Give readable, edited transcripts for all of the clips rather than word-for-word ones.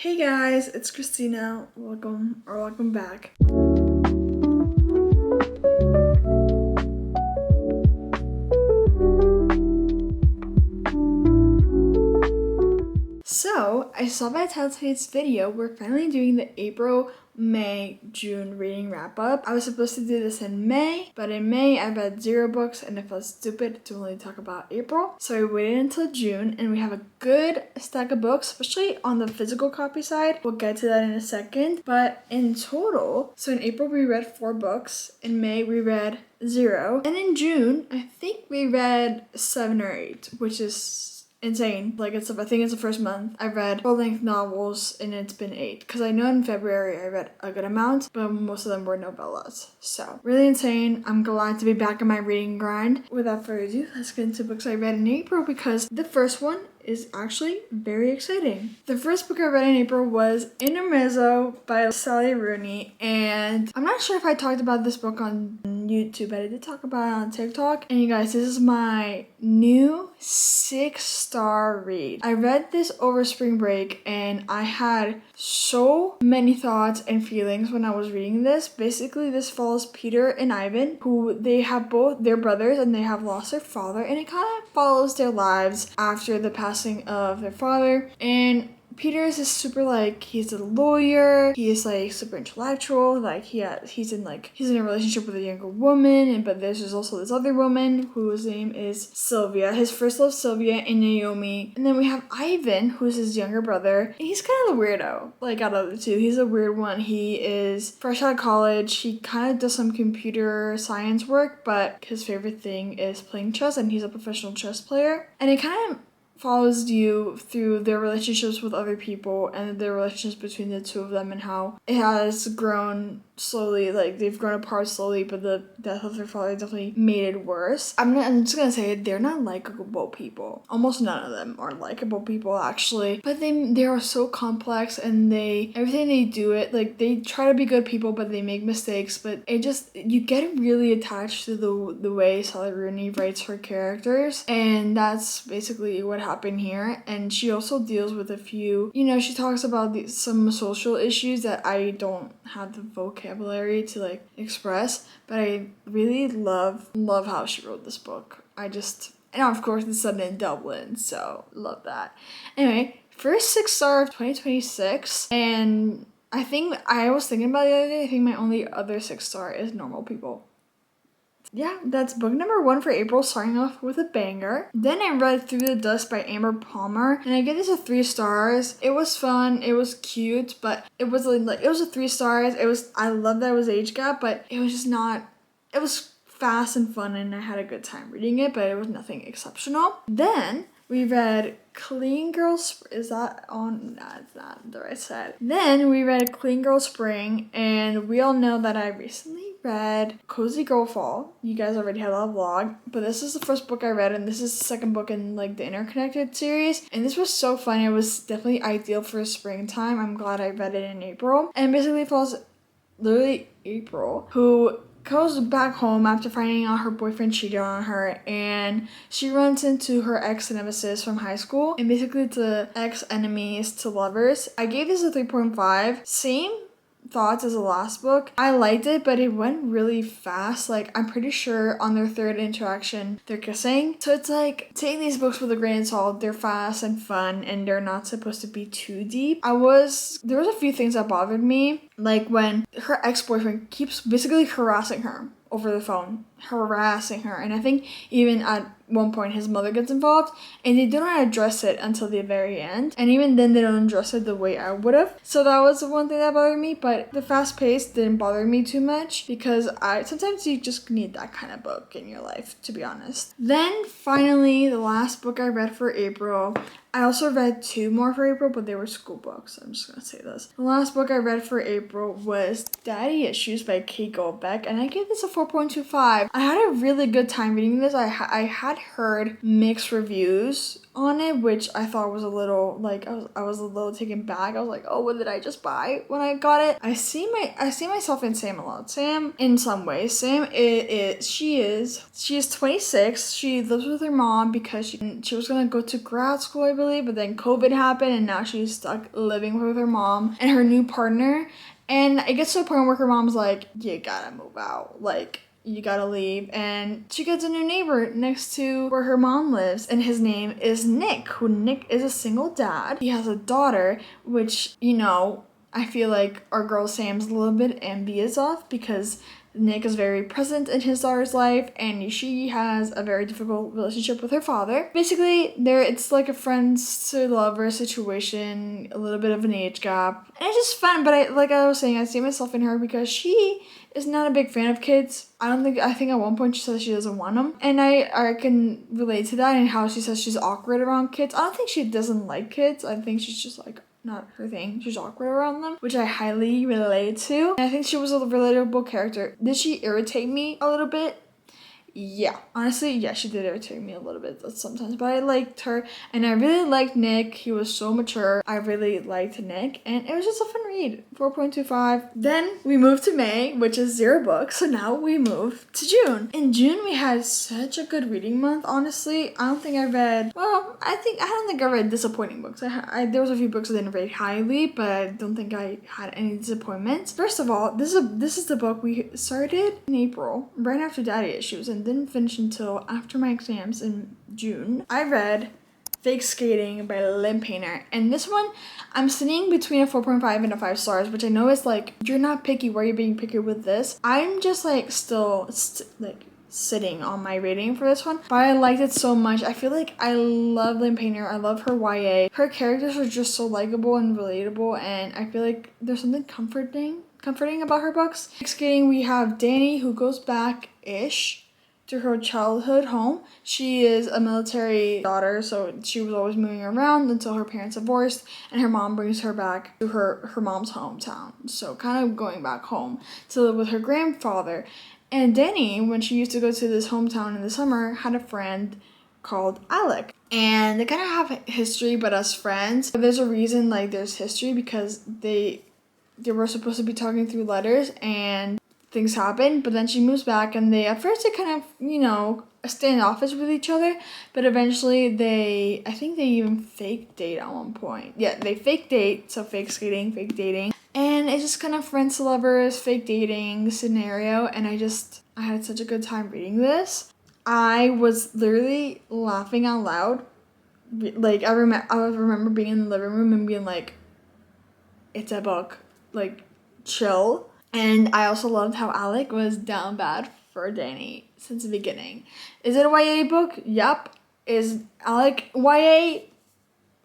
Hey guys, it's Christina. Welcome back. So, I saw by today's video, we're finally doing the April, May, June reading wrap up. I was supposed to do this in May, but in May I read 0 books and it felt stupid to only talk about April. So I waited until June and we have a good stack of books, especially on the physical copy side. We'll get to that in a second. But in total, so in April we read 4 books, in May we read 0, and in June I think we read 7 or 8, which is insane. I think it's the first month I read full-length novels and it's been 8. Because I know in February I read a good amount, but most of them were novellas. So really insane. I'm glad to be back in my reading grind. Without further ado, let's get into books I read in April because the first one is actually very exciting. The first book I read in April was Intermezzo by Sally Rooney, and I'm not sure if I talked about this book on YouTube, but I did talk about it on TikTok. And you guys, this is my new 6-star read. I read this over spring break and I had so many thoughts and feelings when I was reading this. Basically, this follows Peter and Ivan, who they have both their brothers and they have lost their father, and it kind of follows their lives after the passing of their father. And Peter is just super he's a lawyer, he is super intellectual, he's in a relationship with a younger woman, but there's also this other woman whose name is Sylvia. His first love, Sylvia, and Naomi. And then we have Ivan, who's his younger brother, and he's kind of the weirdo, out of the two. He's a weird one. He is fresh out of college, he kind of does some computer science work, but his favorite thing is playing chess, and he's a professional chess player. And it kind of follows you through their relationships with other people and their relationships between the two of them and how it has grown slowly. They've grown apart slowly, but the death of their father definitely made it worse. I'm just gonna say it, they're not likable people. Almost none of them are likable people, actually. But they are so complex, and everything they do they try to be good people, but they make mistakes. But you get really attached to the way Sally Rooney writes her characters, and that's basically what happened here. And she also deals with a few, she talks about some social issues that I don't have the vocabulary to express, but I really love how she wrote this book. And of course it's set in Dublin, so love that. Anyway, first 6-star of 2026, and I was thinking about it the other day, I think my only other 6-star is Normal People. Yeah, that's book number 1 for April, starting off with a banger. Then I read Through the Dust by Amber Palmer, and I give this a 3 stars. It was fun, it was cute, but it was it was a 3 stars. I love that it was age gap, but it was just not, it was fast and fun, and I had a good time reading it, but it was nothing exceptional. Then we read Clean Girl is that on? That's not the right side. Then we read Clean Girl Spring, and we all know that I recently read Cozy Girl Fall. You guys already had a vlog, but this is the first book I read, and this is the second book in the Interconnected series, and this was so fun. It was definitely ideal for springtime. I'm glad I read it in April, and basically follows literally April, who goes back home after finding out her boyfriend cheated on her, and she runs into her ex-nemesis from high school, and basically the ex-enemies to lovers. I gave this a 3.5. Same thoughts as the last book. I liked it, but it went really fast. I'm pretty sure on their third interaction they're kissing. So it's take these books with a grain of salt. They're fast and fun, and they're not supposed to be too deep. There was a few things that bothered me, when her ex-boyfriend keeps basically harassing her over the phone, and I think even at one point his mother gets involved, and they do not address it until the very end, and even then they don't address it the way I would have. So that was the one thing that bothered me, but the fast pace didn't bother me too much, because sometimes you just need that kind of book in your life, to be honest. Then finally, the last book I read for April, I also read 2 more for April, but they were school books. I'm just gonna say this. The last book I read for April was Daddy Issues by Kate Goldbeck, and I gave this a 4.25. I had a really good time reading this. I had heard mixed reviews on it, which I thought was a little like I was a little taken back. I was like, oh, what did I just buy when I got it? I see myself in Sam a lot. Sam, in some ways, Sam she is 26. She lives with her mom because she was gonna go to grad school, I believe, but then COVID happened and now she's stuck living with her mom and her new partner. And it gets to a point where her mom's like, you gotta move out, like, you gotta leave. And she gets a new neighbor next to where her mom lives, and his name is Nick, Nick is a single dad. He has a daughter, which, you know, I feel like our girl Sam's a little bit envious of because Nick is very present in his daughter's life, and she has a very difficult relationship with her father. Basically, it's like a friends to lover situation, a little bit of an age gap, and it's just fun. But like I was saying, I see myself in her because she is not a big fan of kids. I think at one point she says she doesn't want them, and I can relate to that and how she says she's awkward around kids. I don't think she doesn't like kids. I think she's just like not her thing. She's awkward around them, which I highly relate to. And I think she was a relatable character. Did she irritate me a little bit? Yeah, honestly, yeah, she did irritate me a little bit sometimes, but I liked her, and I really liked Nick. He was so mature. I really liked Nick, and it was just a fun read. 4.25. Then we moved to May, which is 0 books, so now we move to June. In June, we had such a good reading month, honestly. I don't think I don't think I read disappointing books. There was a few books I didn't rate highly, but I don't think I had any disappointments. First of all, this is the book we started in April, right after Daddy Issues, and didn't finish until after my exams in June. I read Fake Skating by Lynn Painter, and this one I'm sitting between a 4.5 and a 5 stars, which I know is like, you're not picky, why are you being picky with this? I'm just like still like sitting on my rating for this one, but I liked it so much. I feel like I love Lynn Painter. I love her YA. Her characters are just so likable and relatable, and I feel like there's something comforting about her books. Fake Skating, we have Danny, who goes back-ish to her childhood home. She is a military daughter, so she was always moving around until her parents divorced, and her mom brings her back to her mom's hometown. So kind of going back home to live with her grandfather. And Danny, when she used to go to this hometown in the summer, had a friend called Alec. And they kind of have history, but as friends. But there's a reason like there's history, because they were supposed to be talking through letters, and things happen, but then she moves back, and at first they kind of, you know, standoffish with each other, but eventually I think they even fake date at one point. Yeah, they fake date, so fake skating, fake dating, and it's just kind of friends to lovers, fake dating scenario, and I had such a good time reading this. I was literally laughing out loud. Like, I remember being in the living room and being like, it's a book, like, chill. And I also loved how Alec was down bad for Danny since the beginning. Is it a YA book? Yup. Is Alec YA?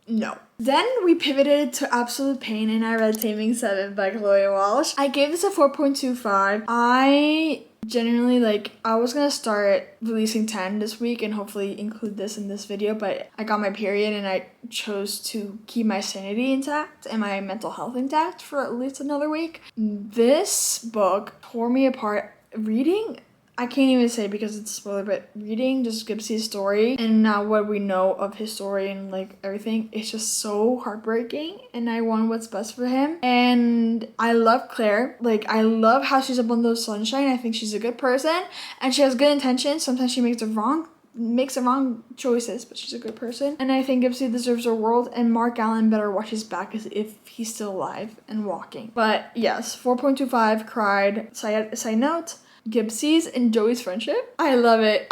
No. Then we pivoted to Absolute Pain, and I read Taming 7 by Chloe Walsh. I gave this a 4.25. I generally, I was gonna start releasing 10 this week and hopefully include this in this video, but I got my period and I chose to keep my sanity intact and my mental health intact for at least another week. This book tore me apart. Reading, I can't even say because it's a spoiler, but reading just Gibbsy's story and now what we know of his story and everything, it's just so heartbreaking, and I want what's best for him. And I love Claire. I love how she's a bundle of sunshine. I think she's a good person and she has good intentions. Sometimes she makes the wrong choices, but she's a good person. And I think Gibbsy deserves her world, and Mark Allen better watch his back as if he's still alive and walking. But yes, 4.25, cried. Side note, Gibbsy's and Joey's friendship, I love it.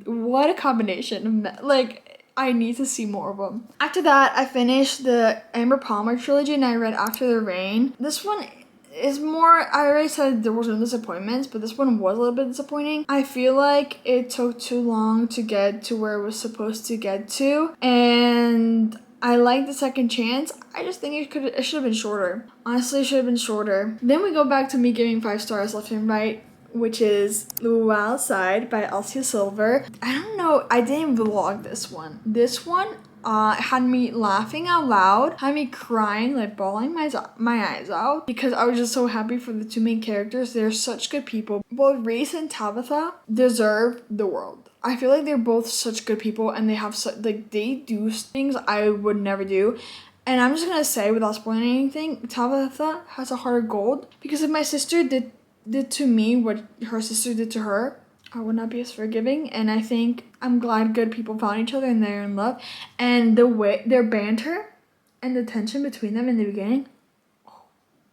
What a combination. I need to see more of them. After that, I finished the Amber Palmer trilogy and I read After the Rain. This one is more, I already said there was no disappointments, but this one was a little bit disappointing. I feel like it took too long to get to where it was supposed to get to, and I like the second chance. I just think it should have been shorter. Honestly, it should have been shorter. Then we go back to me giving 5 stars left and right, which is The Wild Side by Elsia Silver. I don't know, I didn't vlog this one. This one had me laughing out loud, had me crying, bawling my eyes out, because I was just so happy for the two main characters. They're such good people. Both Reese and Tabitha deserve the world. I feel like they're both such good people, and they have they do things I would never do. And I'm just gonna say, without spoiling anything, Tabitha has a heart of gold, because if my sister did to me what her sister did to her, I would not be as forgiving. And I think I'm glad good people found each other and they're in love. And the way their banter and the tension between them in the beginning,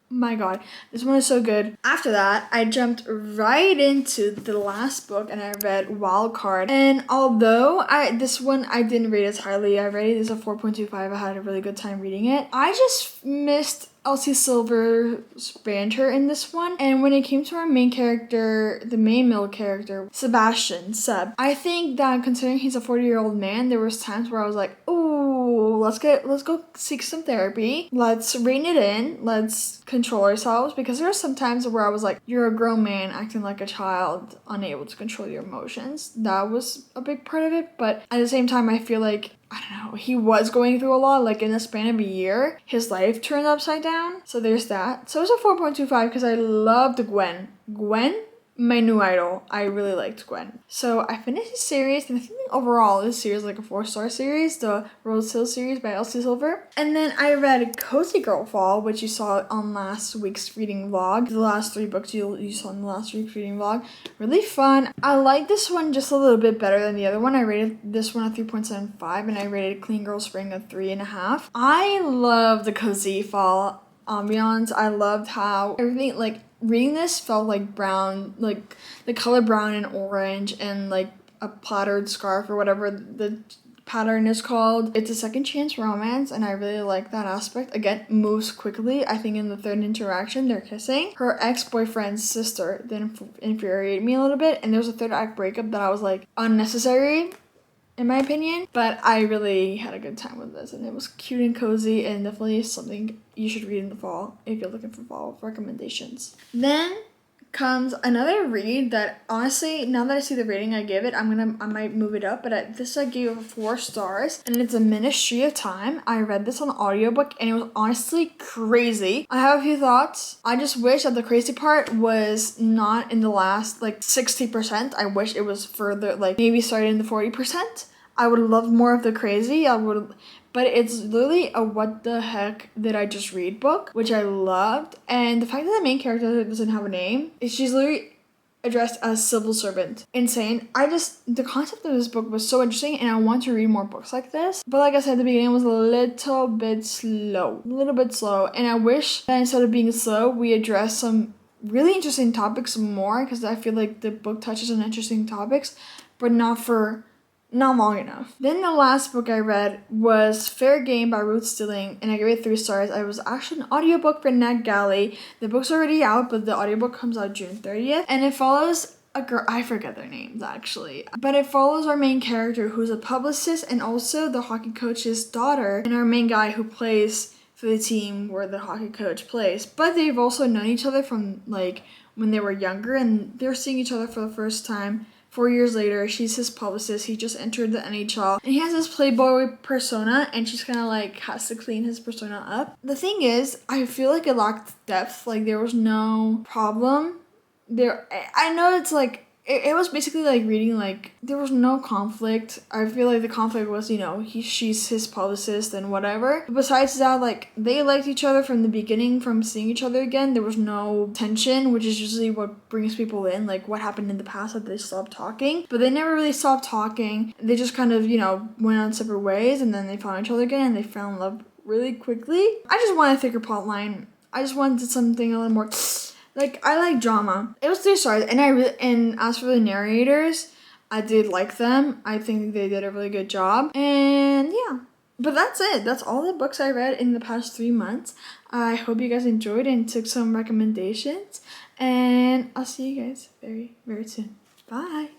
my god, this one is so good. After that, I jumped right into the last book and I read Wild Card. And although this one I didn't rate as highly, I rated this a 4.25. I had a really good time reading it. I just missed Elsie Silver's banter in this one. And when it came to our main character, the main male character, Seb, I think that considering he's a 40-year-old man, there was times where I was like, ooh, let's go seek some therapy. Let's rein it in. Let's control ourselves, because there were some times where I was like, you're a grown man acting like a child, unable to control your emotions. That was a big part of it, but at the same time, I feel like, I don't know, he was going through a lot. Like in the span of a year, his life turned upside down. So there's that. So it's a 4.25 because I loved Gwen. My new idol. I really liked Gwen. So I finished the series, and I think overall this series is like a 4-star series, the Rose Hill series by Elsie Silver. And then I read Cozy Girl Fall, which you saw on last week's reading vlog. The last 3 books you saw in the last week's reading vlog. Really fun. I like this one just a little bit better than the other one. I rated this one a 3.75, and I rated Clean Girl Spring a 3.5. I love the Cozy Fall ambiance. I loved how everything, like, reading this felt like brown, like the color brown and orange, and like a plaitered scarf or whatever the pattern is called. It's a second chance romance, and I really like that aspect. Again, moves quickly. I think in the 3rd interaction they're kissing. Her ex-boyfriend's sister then infuriated me a little bit, and there was a 3rd act breakup that I was like unnecessary, in my opinion, but I really had a good time with this, and it was cute and cozy, and definitely something you should read in the fall if you're looking for fall recommendations. Then comes another read that, honestly, now that I see the rating I give it, I might move it up, but this I gave 4 stars, and it's A Ministry of Time. I read this on audiobook, and it was honestly crazy. I have a few thoughts. I just wish that the crazy part was not in the last, like, 60%. I wish it was further, like, maybe started in the 40%. I would love more of the crazy. But it's literally a what the heck did I just read book, which I loved. And the fact that the main character doesn't have a name, she's literally addressed as civil servant. Insane. The concept of this book was so interesting, and I want to read more books like this. But like I said, the beginning was a little bit slow. And I wish that instead of being slow, we address some really interesting topics more, because I feel like the book touches on interesting topics, but not long enough. Then the last book I read was Fair Game by Ruth Stilling, and I gave it 3 stars. I was actually an audiobook for NetGalley. The book's already out, but the audiobook comes out June 30th, and it follows a girl, I forget their names actually, but it follows our main character, who's a publicist and also the hockey coach's daughter, and our main guy who plays for the team where the hockey coach plays. But they've also known each other from like when they were younger, and they're seeing each other for the first time 4 years later. She's his publicist. He just entered the NHL, and he has this playboy persona, and she's kind of like has to clean his persona up. The thing is, I feel like it lacked depth. Like there was no problem there. I know it's like it was basically like reading, like there was no conflict. I feel like the conflict was, she's his publicist and whatever. But besides that, like they liked each other from the beginning, from seeing each other again. There was no tension, which is usually what brings people in, like what happened in the past that they stopped talking. But they never really stopped talking. They just kind of, went on separate ways, and then they found each other again, and they fell in love really quickly. I just want a thicker plot line. I just wanted something a little more like, I like drama. It was 3 stars, and as for the narrators, I did like them. I think they did a really good job, and yeah. But that's it. That's all the books I read in the past 3 months. I hope you guys enjoyed and took some recommendations, and I'll see you guys very, very soon. Bye!